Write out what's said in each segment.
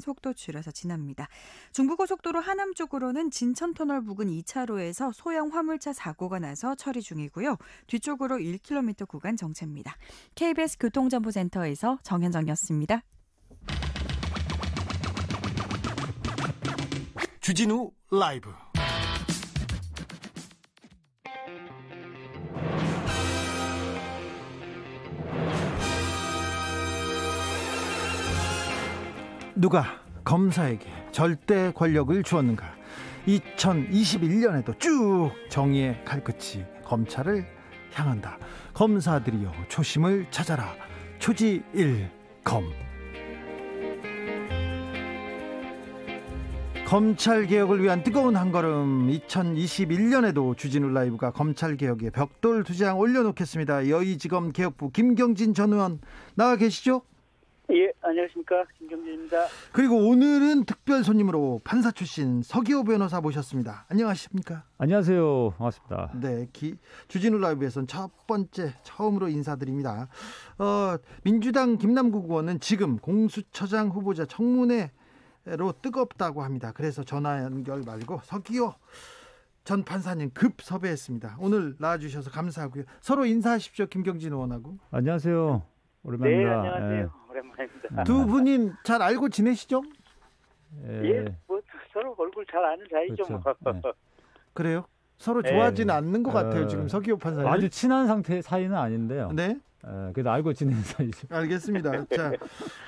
속도 줄여서 지납니다. 중부고속도로 하남 쪽으로는 진천터널 부근 2차로에서 소형 화물차 사고가 나서 처리 중이고요. 뒤쪽으로 1km 구간 정체입니다. KBS 교통정보센터에서 정현정이었습니다. 주진우 라이브. 누가 검사에게 절대 권력을 주었는가? 2021년에도 쭉 정의의 칼끝이 검찰을 향한다. 검사들이여 초심을 찾아라. 초지일검. 검찰개혁을 위한 뜨거운 한걸음. 2021년에도 주진우 라이브가 검찰개혁에 벽돌 2장 올려놓겠습니다. 여의지검 개혁부 김경진 전 의원 나와 계시죠? 예, 안녕하십니까, 김경진입니다. 그리고 오늘은 특별 손님으로 판사 출신 서기호 변호사 모셨습니다. 안녕하십니까? 안녕하세요. 반갑습니다. 네, 주진우 라이브에서는 처음으로 인사드립니다. 민주당 김남국 의원은 지금 공수처장 후보자 청문회로 뜨겁다고 합니다. 그래서 전화 연결 말고 서기호 전 판사님 급 섭외했습니다. 오늘 나와주셔서 감사하고요. 서로 인사하십시오. 김경진 의원하고. 안녕하세요. 오랜만입니다. 네, 안녕하세요. 오랜만입니다. 두 분이 잘 알고 지내시죠? 예, 뭐 서로 얼굴 잘 아는 사이죠. 그렇죠. 뭐. 그래요? 서로 좋아하지는 않는 것 같아요. 지금 서기호 판사님. 아주 친한 사이는 아닌데요. 네. 그래도 알고 지내는 사이죠. 알겠습니다. 자,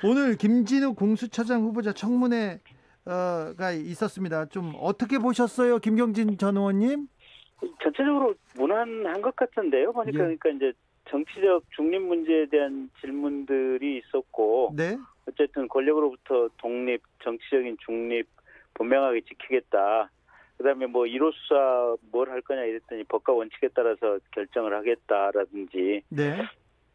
오늘 김진욱 공수처장 후보자 청문회가 있었습니다. 좀 어떻게 보셨어요, 김경진 전 의원님? 전체적으로 무난한 것 같은데요. 보니까 예. 그러니까 이제 정치적 중립 문제에 대한 질문들이 있었고, 네. 어쨌든 권력으로부터 독립, 정치적인 중립 분명하게 지키겠다. 그다음에 뭐 1호 수사 뭘 할 거냐 이랬더니 법과 원칙에 따라서 결정을 하겠다라든지. 네.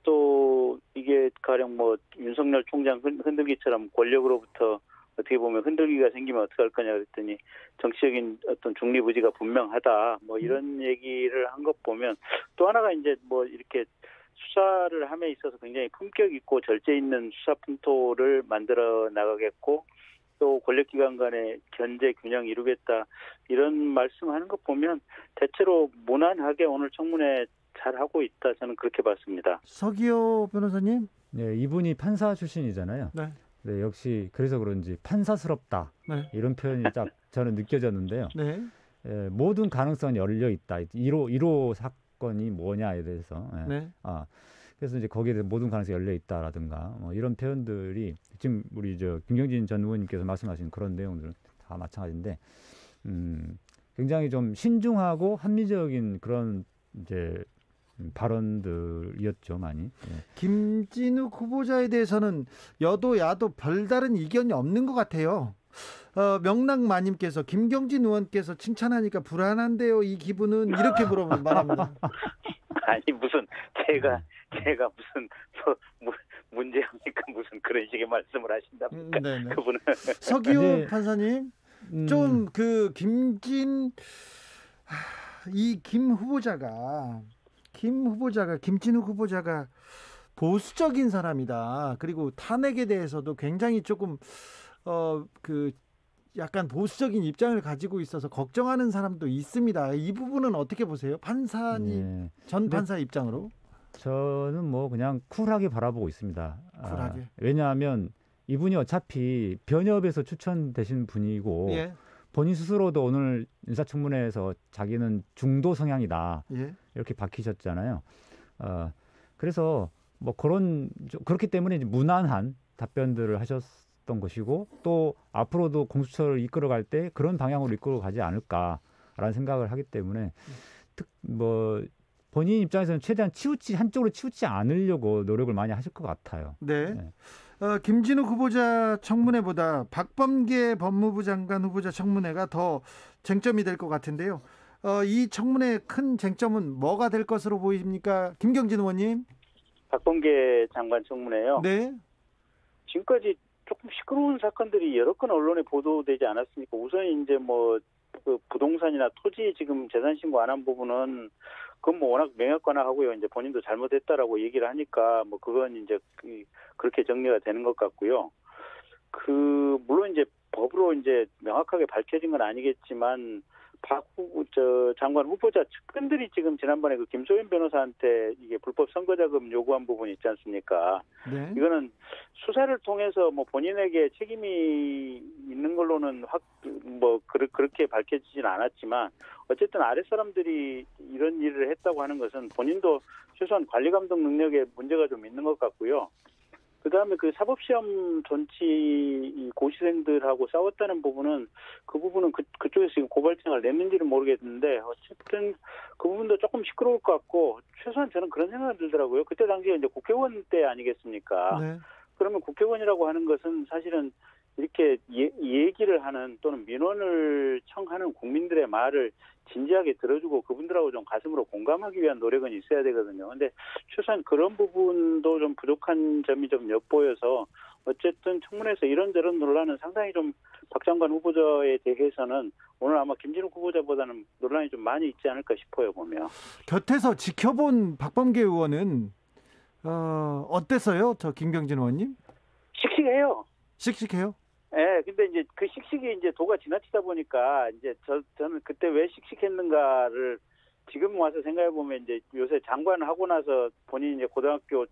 또 이게 가령 뭐 윤석열 총장 흔들기처럼 권력으로부터 어떻게 보면 흔들기가 생기면 어떻게 할 거냐 그랬더니 정치적인 어떤 중립 의지가 분명하다. 뭐 이런 얘기를 한 것 보면 또 하나가 이제 뭐 이렇게 수사를 함에 있어서 굉장히 품격 있고 절제 있는 수사 풍토를 만들어 나가겠고 또 권력기관 간의 견제 균형 이루겠다. 이런 말씀하는 것 보면 대체로 무난하게 오늘 청문회 잘하고 있다. 저는 그렇게 봤습니다. 서기호 변호사님. 네, 이분이 판사 출신이잖아요. 네. 네, 역시 그래서 그런지 판사스럽다. 네. 이런 표현이 딱 저는 느껴졌는데요. 네. 모든 가능성이 열려 있다. 1호 사건이 뭐냐에 대해서. 네. 그래서 이제 거기에 대해서 모든 가능성이 열려 있다라든가 뭐 이런 표현들이 지금 우리 김경진 전 의원님께서 말씀하신 그런 내용들은 다 마찬가지인데 굉장히 좀 신중하고 합리적인 그런 이제 발언들이었죠, 많이. 예. 김진욱 후보자에 대해서는 여도 야도 별다른 이견이 없는 것 같아요. 명랑마님께서 김경진 의원께서 칭찬하니까 불안한데요. 이 기분은 이렇게 말합니다. 아니 무슨 제가 무슨 문제합니까? 무슨 그런 식의 말씀을 하신답니까? 그분은 서기호 판사님 좀 그 김 김진욱 후보자가 보수적인 사람이다. 그리고 탄핵에 대해서도 굉장히 조금 약간 보수적인 입장을 가지고 있어서 걱정하는 사람도 있습니다. 이 부분은 어떻게 보세요? 판사님, 전 판사 입장으로? 저는 뭐 그냥 쿨하게 바라보고 있습니다. 쿨하게. 왜냐하면 이분이 어차피 변협에서 추천되신 분이고 예. 본인 스스로도 오늘 인사청문회에서 자기는 중도 성향이다. 예. 이렇게 밝히셨잖아요. 그래서 뭐 그렇기 때문에 이제 무난한 답변들을 하셨던 것이고 또 앞으로도 공수처를 이끌어갈 때 그런 방향으로 이끌어가지 않을까라는 생각을 하기 때문에 본인 입장에서는 최대한 한쪽으로 치우치 않으려고 노력을 많이 하실 것 같아요. 네. 네. 김진욱 후보자 청문회보다 박범계 법무부 장관 후보자 청문회가 더 쟁점이 될 것 같은데요. 이 청문회의 큰 쟁점은 뭐가 될 것으로 보입니까? 김경진 의원님. 박범계 장관 청문회요. 네. 지금까지 조금 시끄러운 사건들이 여러 건 언론에 보도되지 않았습니까? 우선 이제 그 부동산이나 토지 지금 재산 신고 안 한 부분은 그건 뭐 워낙 명확관화하고요. 이제 본인도 잘못했다라고 얘기를 하니까 뭐 그건 이제 그렇게 정리가 되는 것 같고요. 물론 이제 법으로 이제 명확하게 밝혀진 건 아니겠지만 장관 후보자 측근들이 지금 지난번에 그 김소연 변호사한테 이게 불법 선거자금 요구한 부분이 있지 않습니까? 네. 이거는 수사를 통해서 뭐 본인에게 책임이 있는 걸로는 그렇게 밝혀지진 않았지만 어쨌든 아랫사람들이 이런 일을 했다고 하는 것은 본인도 최소한 관리 감독 능력에 문제가 좀 있는 것 같고요. 그다음에 그 사법시험 전치 고시생들하고 싸웠다는 부분은 그쪽에서 지금 고발장을 냈는지는 모르겠는데 어쨌든 그 부분도 조금 시끄러울 것 같고 최소한 저는 그런 생각이 들더라고요. 그때 당시에 이제 국회의원 때 아니겠습니까? 네. 그러면 국회의원이라고 하는 것은 사실은 이렇게 얘기를 하는 또는 민원을 청하는 국민들의 말을 진지하게 들어주고 그분들하고 좀 가슴으로 공감하기 위한 노력은 있어야 되거든요. 근데 최소한 그런 부분도 좀 부족한 점이 좀 엿보여서 어쨌든 청문회에서 이런저런 논란은 상당히 좀 박 장관 후보자에 대해서는 오늘 아마 김진욱 후보자보다는 논란이 좀 많이 있지 않을까 싶어요, 보면. 곁에서 지켜본 박범계 의원은 어땠어요? 저 김병진 의원님? 씩씩해요. 씩씩해요? 네, 근데 이제 그 씩씩이 이제 도가 지나치다 보니까 이제 저는 그때 왜 씩씩했는가를 지금 와서 생각해 보면 이제 요새 장관 하고 나서 본인이 이제 고등학교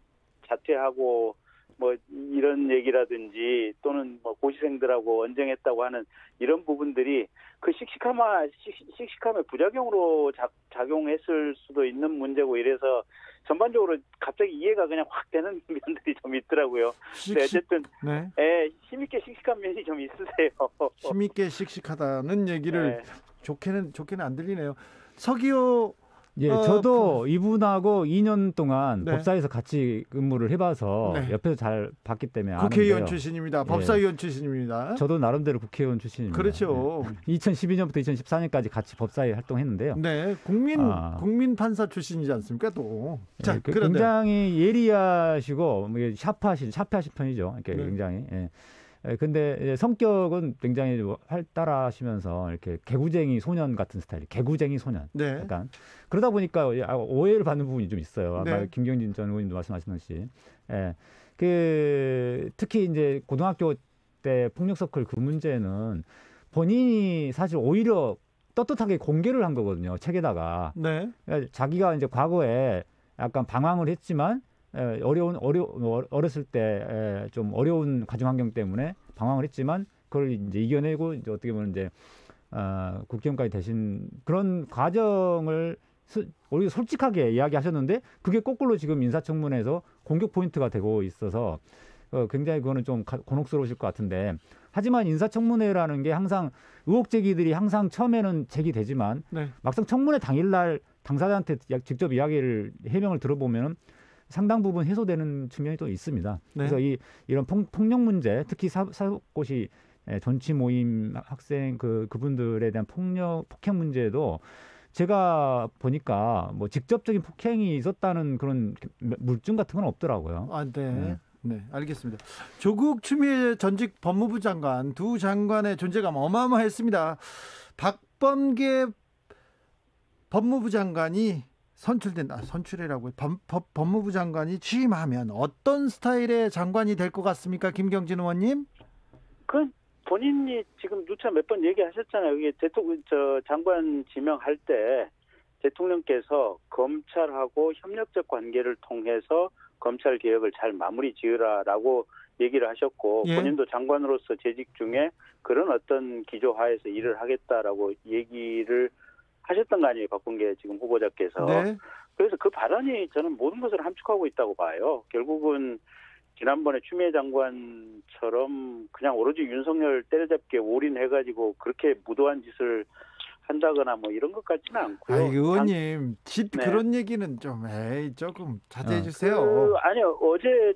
자퇴하고 뭐 이런 얘기라든지 또는 뭐 고시생들하고 언쟁했다고 하는 이런 부분들이 그 씩씩함의 부작용으로 작용했을 수도 있는 문제고 이래서 전반적으로 갑자기 이해가 그냥 확 되는 면들이 좀 있더라고요. 근데 어쨌든 네. 힘있게 씩씩한 면이 좀 있으세요. 힘있게 씩씩하다는 얘기를 네. 좋게는 안 들리네요. 서기호 예, 저도 이분하고 2년 동안 네. 법사에서 같이 근무를 해봐서 네. 옆에서 잘 봤기 때문에 국회의원 아는데요. 출신입니다. 법사위원 출신입니다. 저도 나름대로 국회의원 출신입니다. 그렇죠. 2012년부터 2014년까지 같이 법사위에 활동했는데요. 네, 국민 판사 출신이지 않습니까? 또. 자, 그런데 굉장히 예리하시고 샤프하신 편이죠. 이렇게 네. 굉장히. 예. 근데 성격은 굉장히 활달하시면서 이렇게 개구쟁이 소년 같은 스타일, 개구쟁이 소년. 네. 약간 그러다 보니까 오해를 받는 부분이 좀 있어요. 아까 네. 김경진 전 의원님도 말씀하셨듯이, 특히 이제 고등학교 때 폭력 서클 그 문제는 본인이 사실 오히려 떳떳하게 공개를 한 거거든요. 책에다가. 네. 그러니까 자기가 이제 과거에 약간 방황을 했지만 어렸을 때 좀 어려운 가정 환경 때문에 방황을 했지만 그걸 이제 이겨내고 이제 어떻게 보면 이제 국회의원까지 되신 그런 과정을 오히려 솔직하게 이야기하셨는데 그게 거꾸로 지금 인사청문회에서 공격 포인트가 되고 있어서 굉장히 그거는 좀 곤혹스러우실 것 같은데 하지만 인사청문회라는 게 항상 의혹 제기들이 항상 처음에는 제기되지만 네. 막상 청문회 당일날 당사자한테 직접 해명을 들어보면은 상당 부분 해소되는 측면이 또 있습니다. 네. 그래서 이런 폭력 문제, 특히 사법고시 전치 모임 학생 그분들에 대한 폭행 문제도 제가 보니까 뭐 직접적인 폭행이 있었다는 그런 물증 같은 건 없더라고요. 네. 네, 알겠습니다. 조국 추미애 전직 법무부 장관 두 장관의 존재감 어마어마했습니다. 박범계 법무부 장관이 선출이라고 법무부 장관이 취임하면 어떤 스타일의 장관이 될 것 같습니까, 김경진 의원님? 그 본인이 지금 누차 몇 번 얘기하셨잖아요. 이게 장관 지명할 때 대통령께서 검찰하고 협력적 관계를 통해서 검찰 개혁을 잘 마무리 지으라라고 얘기를 하셨고 예. 본인도 장관으로서 재직 중에 그런 어떤 기조하에서 일을 하겠다라고 얘기를 하셨던 거 아니에요, 박범계 지금 후보자께서. 네. 그래서 그 발언이 저는 모든 것을 함축하고 있다고 봐요. 결국은 지난번에 추미애 장관처럼 그냥 오로지 윤석열 때려잡기에 올인해가지고 그렇게 무도한 짓을 한다거나 뭐 이런 것 같지는 않고요. 의원님, 네. 그런 얘기는 좀 조금 자제해 주세요. 아니요, 어제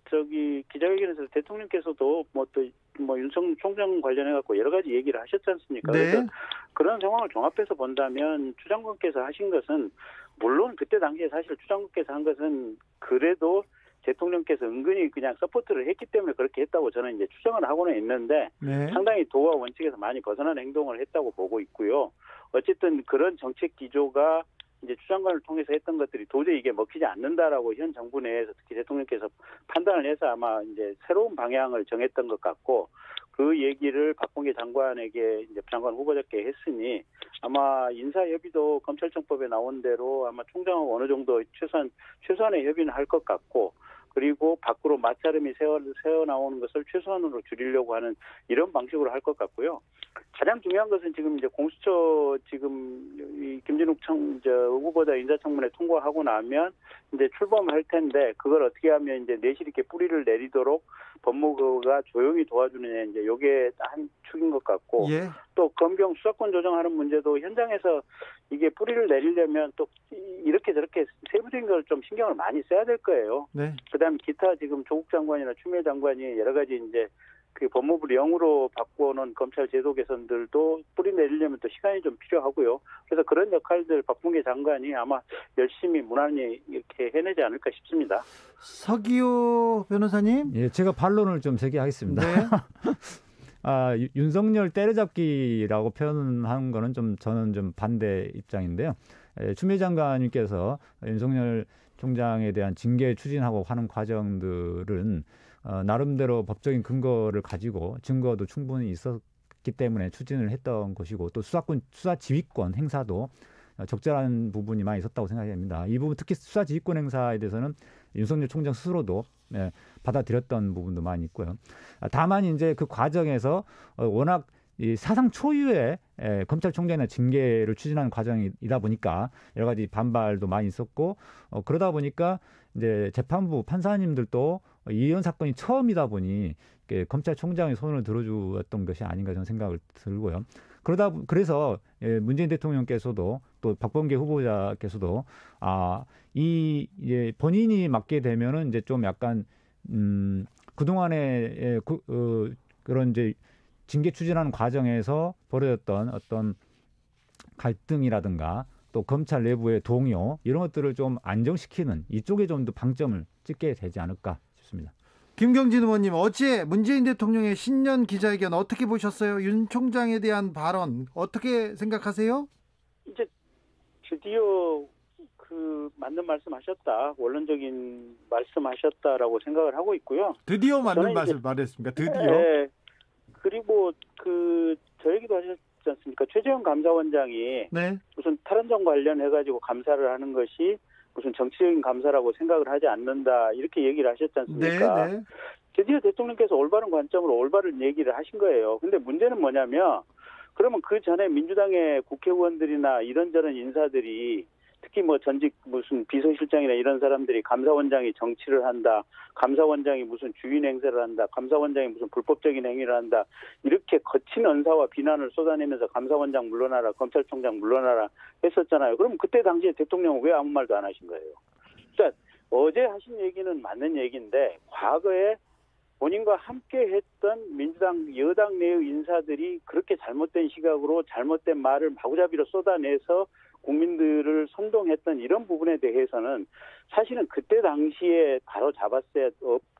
저기 기자회견에서 대통령께서도 뭐 윤석열 총장 관련해 갖고 여러 가지 얘기를 하셨지 않습니까? 네. 그래서 그런 상황을 종합해서 본다면 추 장관께서 하신 것은 물론 그때 당시에 사실 추 장관께서 한 것은 그래도 대통령께서 은근히 그냥 서포트를 했기 때문에 그렇게 했다고 저는 이제 추정을 하고는 있는데 네. 상당히 도와 원칙에서 많이 벗어난 행동을 했다고 보고 있고요. 어쨌든 그런 정책 기조가 이제 추장관을 통해서 했던 것들이 도저히 이게 먹히지 않는다라고 현 정부 내에서 특히 대통령께서 판단을 해서 아마 이제 새로운 방향을 정했던 것 같고 그 얘기를 박범계 장관에게 이제 장관 후보자께 했으니 아마 인사협의도 검찰청법에 나온 대로 아마 총장하고 어느 정도 최소한의 협의는 할 것 같고 그리고 밖으로 마찰음이 새어 나오는 것을 최소한으로 줄이려고 하는 이런 방식으로 할 것 같고요. 가장 중요한 것은 지금 이제 공수처 지금 이 김진욱 후보자 인사청문회 통과하고 나면 이제 출범할 텐데 그걸 어떻게 하면 이제 내실 있게 뿌리를 내리도록 법무부가 조용히 도와주느냐 이제 이게 한 축인 것 같고 예. 또 검경 수사권 조정하는 문제도 현장에서 이게 뿌리를 내리려면 또 이렇게 저렇게 세부적인 걸 좀 신경을 많이 써야 될 거예요. 네. 그다음에 기타 지금 조국 장관이나 추미애 장관이 여러 가지 이제 그 법무부를 영으로 바꿔놓은 검찰 제도 개선들도 뿌리 내리려면 또 시간이 좀 필요하고요. 그래서 그런 역할들 박범계 장관이 아마 열심히 무난히 이렇게 해내지 않을까 싶습니다. 서기호 변호사님. 예, 제가 반론을 좀 제기하겠습니다. 네. 윤석열 때려잡기라고 표현한 거는 저는 좀 반대 입장인데요. 추미애 장관님께서 윤석열 총장에 대한 징계 추진하고 하는 과정들은 나름대로 법적인 근거를 가지고 증거도 충분히 있었기 때문에 추진을 했던 것이고 또 수사 지휘권 행사도 적절한 부분이 많이 있었다고 생각합니다. 이 부분 특히 수사 지휘권 행사에 대해서는 윤석열 총장 스스로도 받아들였던 부분도 많이 있고요. 다만 이제 그 과정에서 워낙 이 사상 초유의 검찰총장이나 징계를 추진하는 과정이다 보니까 여러 가지 반발도 많이 있었고 그러다 보니까 이제 재판부 판사님들도 이런 사건이 처음이다 보니 검찰총장의 손을 들어주었던 것이 아닌가 저는 생각을 들고요. 그래서 문재인 대통령께서도 또 박범계 후보자께서도 이제 본인이 맡게 되면은 이제 좀 약간 그동안에 그런 이제 징계 추진하는 과정에서 벌어졌던 어떤 갈등이라든가 또 검찰 내부의 동요 이런 것들을 좀 안정시키는 이쪽에 좀 더 방점을 찍게 되지 않을까 싶습니다. 김경진 의원님, 어제 문재인 대통령의 신년 기자회견 어떻게 보셨어요? 윤 총장에 대한 발언 어떻게 생각하세요? 이제 드디어 그 맞는 말씀하셨다, 원론적인 말씀하셨다라고 생각을 하고 있고요. 드디어 맞는 말씀 말했습니까? 드디어. 네. 그리고 저 얘기도 하셨지 않습니까? 최재형 감사원장이 네. 무슨 탈원전 관련해가지고 감사를 하는 것이 무슨 정치적인 감사라고 생각을 하지 않는다 이렇게 얘기를 하셨지 않습니까? 네. 드디어 대통령께서 올바른 관점으로 올바른 얘기를 하신 거예요. 근데 문제는 뭐냐면 그러면 그 전에 민주당의 국회의원들이나 이런저런 인사들이 특히 뭐 전직 무슨 비서실장이나 이런 사람들이 감사원장이 정치를 한다, 감사원장이 무슨 주인 행세를 한다, 감사원장이 무슨 불법적인 행위를 한다, 이렇게 거친 언사와 비난을 쏟아내면서 감사원장 물러나라, 검찰총장 물러나라 했었잖아요. 그럼 그때 당시에 대통령은 왜 아무 말도 안 하신 거예요? 그러니까 어제 하신 얘기는 맞는 얘기인데 과거에 본인과 함께 했던 민주당 여당 내의 인사들이 그렇게 잘못된 시각으로 잘못된 말을 마구잡이로 쏟아내서 국민들을 선동했던 이런 부분에 대해서는 사실은 그때 당시에 바로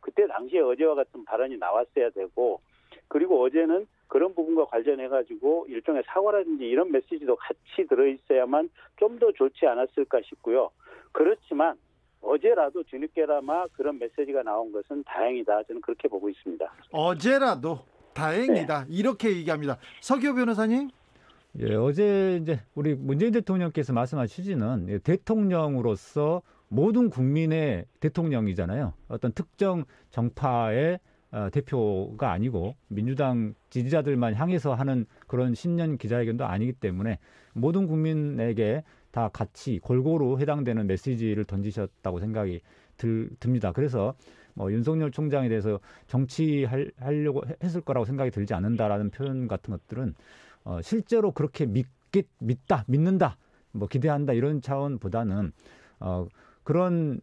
그때 당시에 어제와 같은 발언이 나왔어야 되고, 그리고 어제는 그런 부분과 관련해가지고 일종의 사과라든지 이런 메시지도 같이 들어있어야만 좀 더 좋지 않았을까 싶고요. 그렇지만 어제라도 뒤늦게나마 그런 메시지가 나온 것은 다행이다. 저는 그렇게 보고 있습니다. 어제라도 다행이다. 네. 이렇게 얘기합니다. 서기호 변호사님. 예, 어제 이제 우리 문재인 대통령께서 말씀하신 취지는 대통령으로서 모든 국민의 대통령이잖아요. 어떤 특정 정파의 대표가 아니고 민주당 지지자들만 향해서 하는 그런 신년 기자회견도 아니기 때문에 모든 국민에게 다 같이 골고루 해당되는 메시지를 던지셨다고 생각이 듭니다. 그래서 윤석열 총장에 대해서 정치하려고 했을 거라고 생각이 들지 않는다라는 표현 같은 것들은 실제로 그렇게 믿는다, 기대한다 이런 차원보다는 그런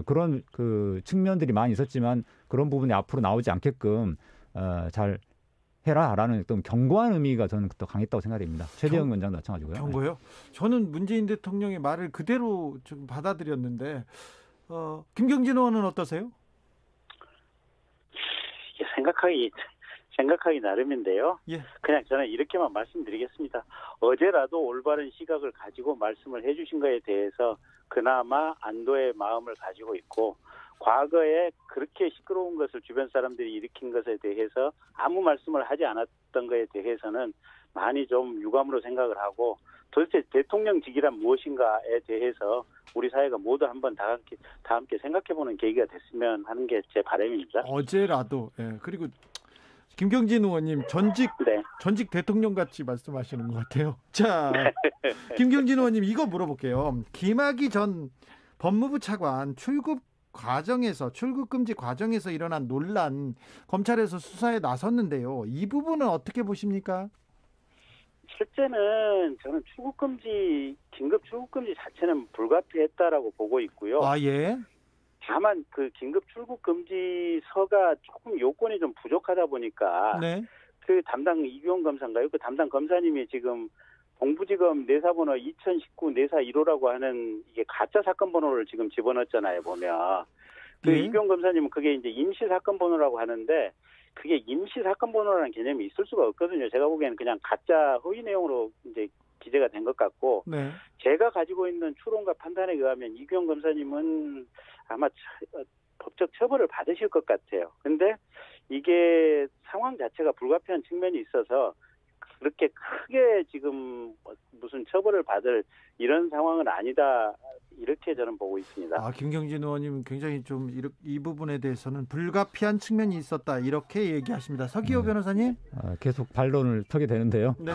그런 그 측면들이 많이 있었지만 그런 부분이 앞으로 나오지 않게끔 잘 해라라는 어떤 경고한 의미가 저는 더 강했다고 생각합니다. 최재형 원장도 마찬가지고요. 경고요? 저는 문재인 대통령의 말을 그대로 좀 받아들였는데 김경진 의원은 어떠세요? 생각하기 생각하기 나름인데요. 예. 그냥 저는 이렇게만 말씀드리겠습니다. 어제라도 올바른 시각을 가지고 말씀을 해주신 거에 대해서 그나마 안도의 마음을 가지고 있고, 과거에 그렇게 시끄러운 것을 주변 사람들이 일으킨 것에 대해서 아무 말씀을 하지 않았던 것에 대해서는 많이 좀 유감으로 생각을 하고, 도대체 대통령직이란 무엇인가에 대해서 우리 사회가 모두 한번 다 함께 생각해보는 계기가 됐으면 하는 게 제 바람입니다. 어제라도. 예. 그리고 김경진 의원님 전직 대통령 같이 말씀하시는 것 같아요. 자, 김경진 의원님 이거 물어볼게요. 김학의 전 법무부 차관 출국 금지 과정에서 일어난 논란, 검찰에서 수사에 나섰는데요. 이 부분은 어떻게 보십니까? 실제는 저는 긴급 출국금지 자체는 불가피했다라고 보고 있고요. 아, 예. 다만 그 긴급 출국금지서가 조금 요건이 좀 부족하다 보니까 네. 그 담당 이규영 검사인가요? 그 담당 검사님이 지금 동부지검 내사번호 2019 내사 1호라고 하는 이게 가짜 사건 번호를 지금 집어넣었잖아요, 보면. 그 예. 이규영 검사님은 그게 이제 임시 사건 번호라고 하는데, 그게 임시 사건 번호라는 개념이 있을 수가 없거든요. 제가 보기에는 그냥 가짜 허위 내용으로 이제 기재가 된 것 같고, 네. 제가 가지고 있는 추론과 판단에 의하면 이규영 검사님은 아마 법적 처벌을 받으실 것 같아요. 근데 이게 상황 자체가 불가피한 측면이 있어서 그렇게 크게 지금 무슨 처벌을 받을 이런 상황은 아니다, 이렇게 저는 보고 있습니다. 아, 김경진 의원님 굉장히 좀 이 부분에 대해서는 불가피한 측면이 있었다, 이렇게 얘기하십니다. 서기호 변호사님? 계속 반론을 펴게 되는데요. 네.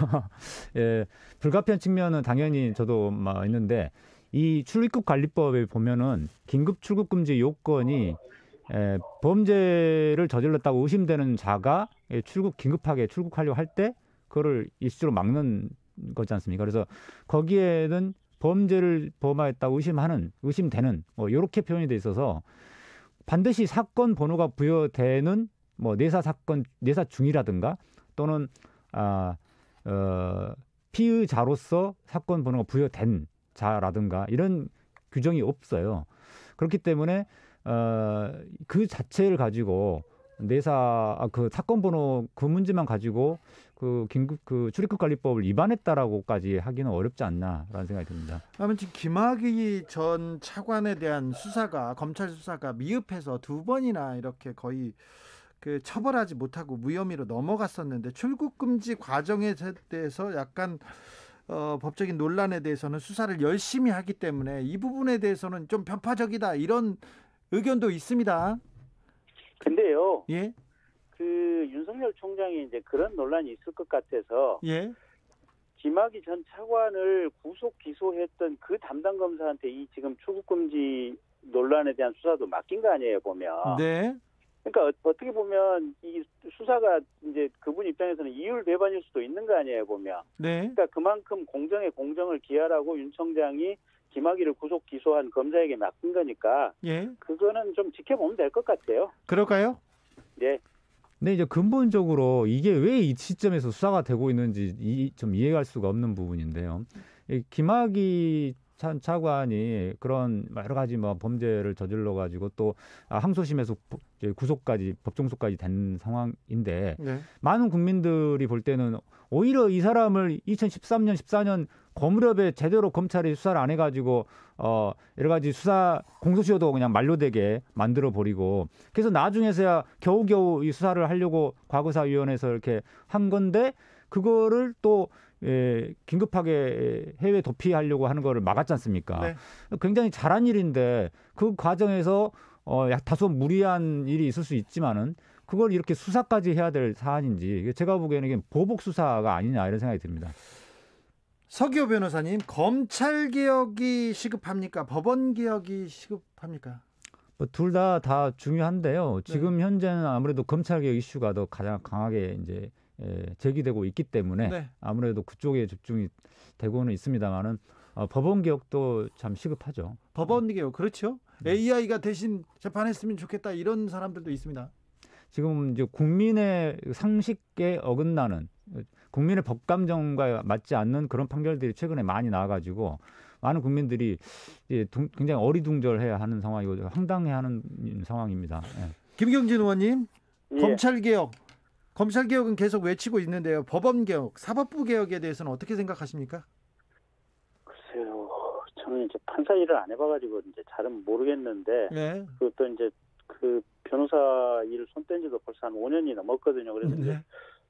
예, 불가피한 측면은 당연히 저도 있는데, 이 출입국관리법에 보면은 긴급 출국금지 요건이 범죄를 저질렀다고 의심되는 자가 긴급하게 출국하려고 할 때 그거를 일시적으로 막는 거지 않습니까? 그래서 거기에는 범죄를 범하였다고 의심되는 이렇게 표현이 돼 있어서 반드시 사건 번호가 부여되는 내사 중이라든가 또는 피의자로서 사건 번호가 부여된 자라든가 이런 규정이 없어요. 그렇기 때문에 그 자체를 가지고 그 사건 번호 그 문제만 가지고 그 긴급 출입국관리법을 위반했다라고까지 하기는 어렵지 않나라는 생각이 듭니다. 그러면 지금 김학의 전 차관에 대한 검찰 수사가 미흡해서 2번이나 이렇게 거의 처벌하지 못하고 무혐의로 넘어갔었는데, 출국금지 과정에 대해서 약간 법적인 논란에 대해서는 수사를 열심히 하기 때문에 이 부분에 대해서는 좀 편파적이다, 이런 의견도 있습니다. 근데요. 예. 그 윤석열 총장이 이제 그런 논란이 있을 것 같아서 예. 김학의 전 차관을 구속 기소했던 그 담당 검사한테 이 지금 출국금지 논란에 대한 수사도 맡긴 거 아니에요, 보면. 네. 그러니까 어떻게 보면 이 수사가 이제 그분 입장에서는 이율 배반일 수도 있는 거 아니에요, 보면. 네. 그러니까 그만큼 공정에 공정을 기하라고 윤 총장이 김학의를 구속 기소한 검사에게 맡긴 거니까, 예. 그거는 좀 지켜보면 될 것 같아요. 그럴까요? 네. 근데 이제 근본적으로 이게 왜 이 시점에서 수사가 되고 있는지 좀 이해할 수가 없는 부분인데요. 이 김학의 차관이 그런 여러 가지 범죄를 저질러 가지고 또 항소심에서 법정소까지 된 상황인데, 네. 많은 국민들이 볼 때는 오히려 이 사람을 2013년 14년 그 무렵에 제대로 검찰이 수사를 안 해가지고 여러 가지 수사 공소시효도 그냥 만료되게 만들어 버리고, 그래서 나중에서야 겨우겨우 이 수사를 하려고 과거사위원회에서 이렇게 한 건데, 그거를 또 긴급하게 해외 도피하려고 하는 거를 막았지 않습니까? 네. 굉장히 잘한 일인데 그 과정에서 다소 무리한 일이 있을 수 있지만은 그걸 이렇게 수사까지 해야 될 사안인지, 제가 보기에는 이게 보복 수사가 아니냐, 이런 생각이 듭니다. 서기호 변호사님, 검찰 개혁이 시급합니까? 법원 개혁이 시급합니까? 둘 다 중요한데요. 지금 현재는 아무래도 검찰 개혁 이슈가 더 가장 강하게 이제 제기되고 있기 때문에 네. 아무래도 그쪽에 집중이 되고는 있습니다만은 법원 개혁도 참 시급하죠. 법원 개혁, 그렇죠. AI가 대신 재판했으면 좋겠다, 이런 사람들도 있습니다. 지금 이제 국민의 상식에 어긋나는, 국민의 법감정과 맞지 않는 그런 판결들이 최근에 많이 나와가지고 많은 국민들이 이제 굉장히 어리둥절해야 하는 상황이고 황당해하는 상황입니다. 예. 김경진 의원님, 예. 검찰 개혁 검찰 개혁은 계속 외치고 있는데요. 법원 개혁, 사법부 개혁에 대해서는 어떻게 생각하십니까? 글쎄요, 저는 이제 판사 일을 안 해봐가지고 이제 잘은 모르겠는데, 네. 그것도 이제 그 변호사 일 손 뗀 지도 벌써 한 5년이 넘었거든요. 그래서 네. 이제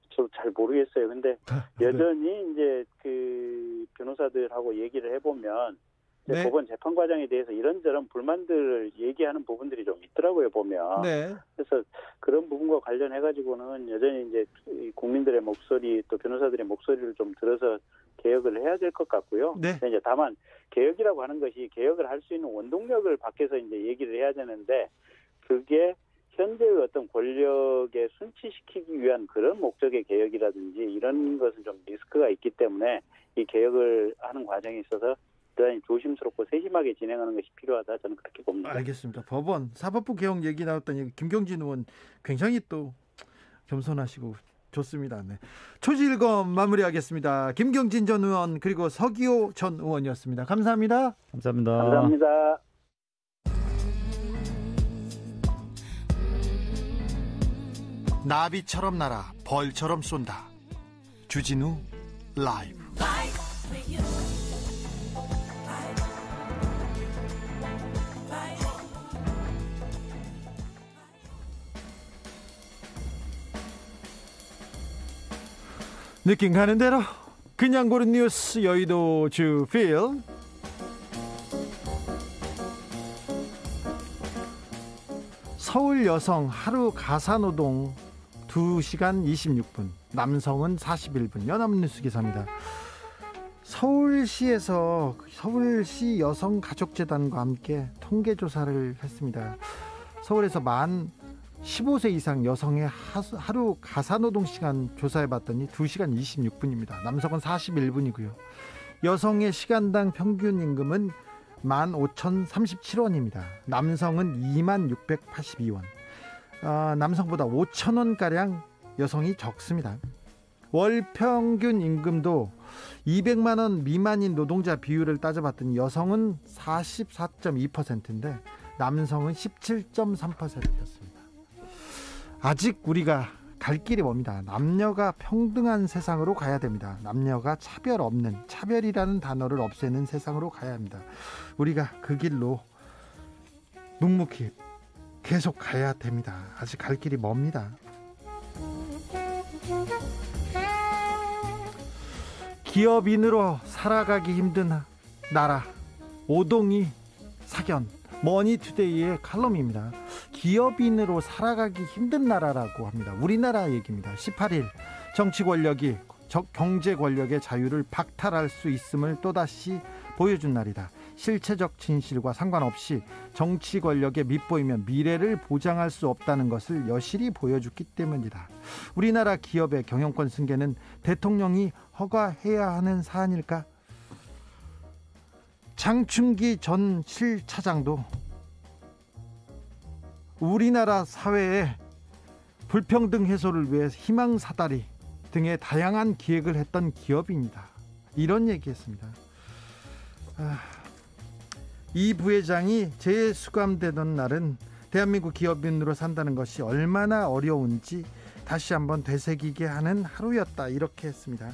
저도 잘 모르겠어요. 근데 여전히 이제 그 변호사들하고 얘기를 해보면 이제 네. 법원 재판 과정에 대해서 이런저런 불만들을 얘기하는 부분들이 좀 있더라고요, 보면. 네. 그래서 그런 부분과 관련해 가지고는 여전히 이제 국민들의 목소리 또 변호사들의 목소리를 좀 들어서 개혁을 해야 될 것 같고요. 네. 근데 이제 다만 개혁이라고 하는 것이 개혁을 할 수 있는 원동력을 밖에서 이제 얘기를 해야 되는데 그게 현재의 어떤 권력에 순치시키기 위한 그런 목적의 개혁이라든지 이런 것은 좀 리스크가 있기 때문에 이 개혁을 하는 과정에 있어서 대단히 조심스럽고 세심하게 진행하는 것이 필요하다. 저는 그렇게 봅니다. 알겠습니다. 법원, 사법부 개혁 얘기 나왔더니 김경진 의원 굉장히 또 겸손하시고 좋습니다. 네. 초지일검 마무리하겠습니다. 김경진 전 의원 그리고 서기호 전 의원이었습니다. 감사합니다. 감사합니다. 감사합니다. 나비처럼 날아 벌처럼 쏜다. 주진우 라이브. 느낌 가는 대로 그냥 고른 뉴스 여의도 주필. 서울 여성 하루 가사노동 2시간 26분, 남성은 41분. 연합뉴스 기사입니다. 서울시에서 서울시 여성가족재단과 함께 통계조사를 했습니다. 서울에서 만 15세 이상 여성의 하루 가사노동 시간 조사해봤더니 2시간 26분입니다. 남성은 41분이고요. 여성의 시간당 평균 임금은 15,037원입니다. 남성은 26,682원. 남성보다 5,000원가량 여성이 적습니다. 월 평균 임금도 200만 원 미만인 노동자 비율을 따져봤더니 여성은 44.2%인데 남성은 17.3%였습니다. 아직 우리가 갈 길이 멉니다. 남녀가 평등한 세상으로 가야 됩니다. 남녀가 차별 없는, 차별이라는 단어를 없애는 세상으로 가야 합니다. 우리가 그 길로 묵묵히 계속 가야 됩니다. 아직 갈 길이 멉니다. 기업인으로 살아가기 힘든 나라, 오동희 사견, 머니투데이의 칼럼입니다. 기업인으로 살아가기 힘든 나라라고 합니다. 우리나라 얘기입니다. 18일 정치 권력이 경제 권력의 자유를 박탈할 수 있음을 또다시 보여준 날이다. 실체적 진실과 상관없이 정치 권력에 밑보이면 미래를 보장할 수 없다는 것을 여실히 보여줬기 때문이다. 우리나라 기업의 경영권 승계는 대통령이 허가해야 하는 사안일까? 장충기 전 실차장도 우리나라 사회의 불평등 해소를 위해 희망사다리 등의 다양한 기획을 했던 기업입니다. 이런 얘기했습니다. 이 부회장이 재수감되던 날은 대한민국 기업인으로 산다는 것이 얼마나 어려운지 다시 한번 되새기게 하는 하루였다, 이렇게 했습니다.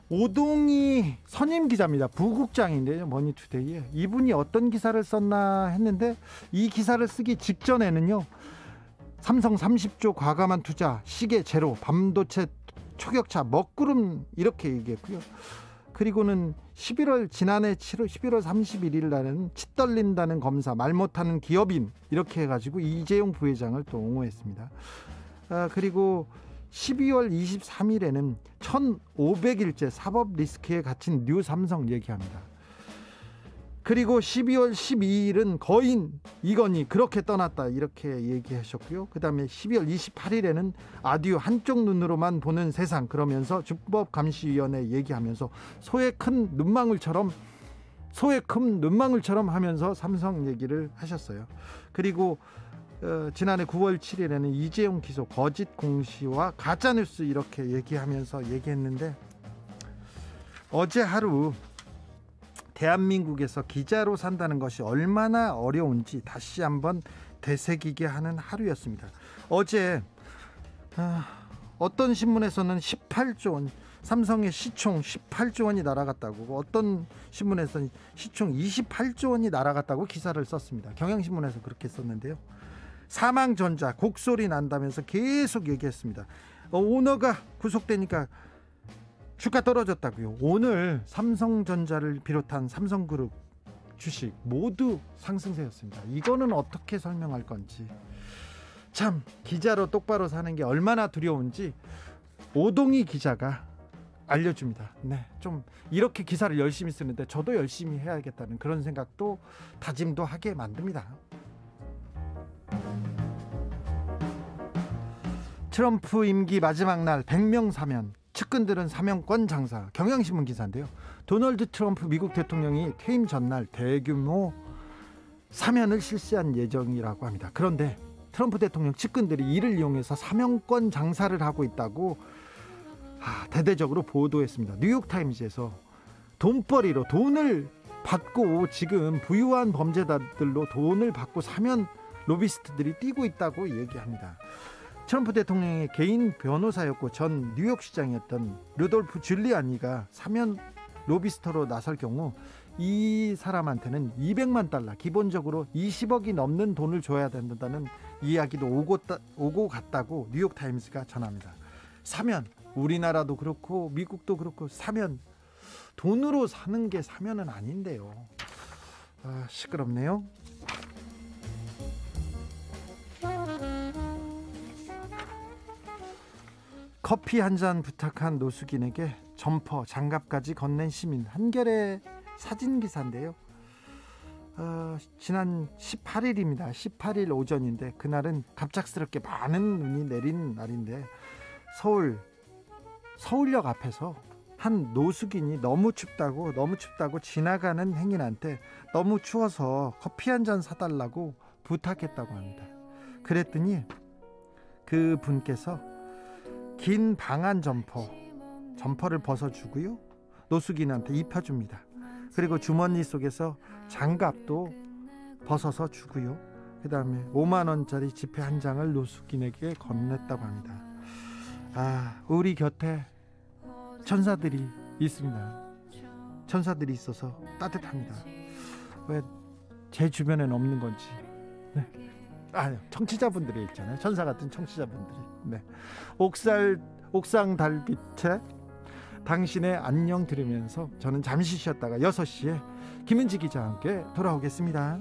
오동희 선임 기자입니다. 부국장인데요, 머니투데이에. 이분이 어떤 기사를 썼나 했는데 이 기사를 쓰기 직전에는요, 삼성 30조 과감한 투자, 시계 제로, 반도체 초격차, 먹구름, 이렇게 얘기했고요. 그리고는 지난해 11월 31일 날은 치 떨린다는 검사, 말 못하는 기업인, 이렇게 해가지고 이재용 부회장을 또 옹호했습니다. 그리고 12월 23일에는 1500일째 사법 리스크에 갇힌 뉴 삼성 얘기합니다. 그리고 12월 12일은 거인 이건희 그렇게 떠났다, 이렇게 얘기하셨고요. 그 다음에 12월 28일에는 아듀 한쪽 눈으로만 보는 세상, 그러면서 준법감시위원회 얘기하면서 소의 큰 눈망울처럼 하면서 삼성 얘기를 하셨어요. 그리고 지난해 9월 7일에는 이재용 기소, 거짓 공시와 가짜뉴스, 이렇게 얘기했는데 어제 하루 대한민국에서 기자로 산다는 것이 얼마나 어려운지 다시 한번 되새기게 하는 하루였습니다. 어제 어떤 신문에서는 18조 원, 삼성의 시총 18조 원이 날아갔다고, 어떤 신문에서는 시총 28조 원이 날아갔다고 기사를 썼습니다. 경향신문에서 그렇게 썼는데요. 사망전자 곡소리 난다면서 계속 얘기했습니다. 오너가 구속되니까 주가 떨어졌다고요. 오늘 삼성전자를 비롯한 삼성그룹 주식 모두 상승세였습니다. 이거는 어떻게 설명할 건지, 참 기자로 똑바로 사는 게 얼마나 두려운지 오동희 기자가 알려줍니다. 네, 좀 이렇게 기사를 열심히 쓰는데 저도 열심히 해야겠다는 그런 생각도, 다짐도 하게 만듭니다. 트럼프 임기 마지막 날 100명 사면, 측근들은 사면권 장사. 경향신문 기사인데요. 도널드 트럼프 미국 대통령이 퇴임 전날 대규모 사면을 실시한 예정이라고 합니다. 그런데 트럼프 대통령 측근들이 이를 이용해서 사면권 장사를 하고 있다고 대대적으로 보도했습니다. 뉴욕타임즈에서 돈벌이로 돈을 받고, 지금 부유한 범죄자들로 돈을 받고 사면 로비스트들이 뛰고 있다고 얘기합니다. 트럼프 대통령의 개인 변호사였고 전 뉴욕시장이었던 루돌프 줄리아니가 사면 로비스터로 나설 경우 이 사람한테는 200만 달러, 기본적으로 20억이 넘는 돈을 줘야 된다는 이야기도 오고 갔다고 뉴욕타임스가 전합니다. 사면, 우리나라도 그렇고 미국도 그렇고 사면, 돈으로 사는 게 사면은 아닌데요. 시끄럽네요. 커피 한 잔 부탁한 노숙인에게 점퍼, 장갑까지 건넨 시민. 한겨레 사진 기사인데요. 지난 18일입니다. 18일 오전인데 그날은 갑작스럽게 많은 눈이 내린 날인데 서울역 앞에서 한 노숙인이 너무 춥다고 지나가는 행인한테 너무 추워서 커피 한 잔 사달라고 부탁했다고 합니다. 그랬더니 그 분께서 긴 방한 점퍼를 벗어주고요, 노숙인한테 입혀줍니다. 그리고 주머니 속에서 장갑도 벗어서 주고요, 그 다음에 5만 원짜리 지폐 한 장을 노숙인에게 건넸다고 합니다. 우리 곁에 천사들이 있습니다. 천사들이 있어서 따뜻합니다. 왜 제 주변엔 없는 건지. 네. 청취자분들이 있잖아요. 천사 같은 청취자분들이. 네. 옥상 달빛에 당신의 안녕 들으면서 저는 잠시 쉬었다가 6시에 김은지 기자와 함께 돌아오겠습니다.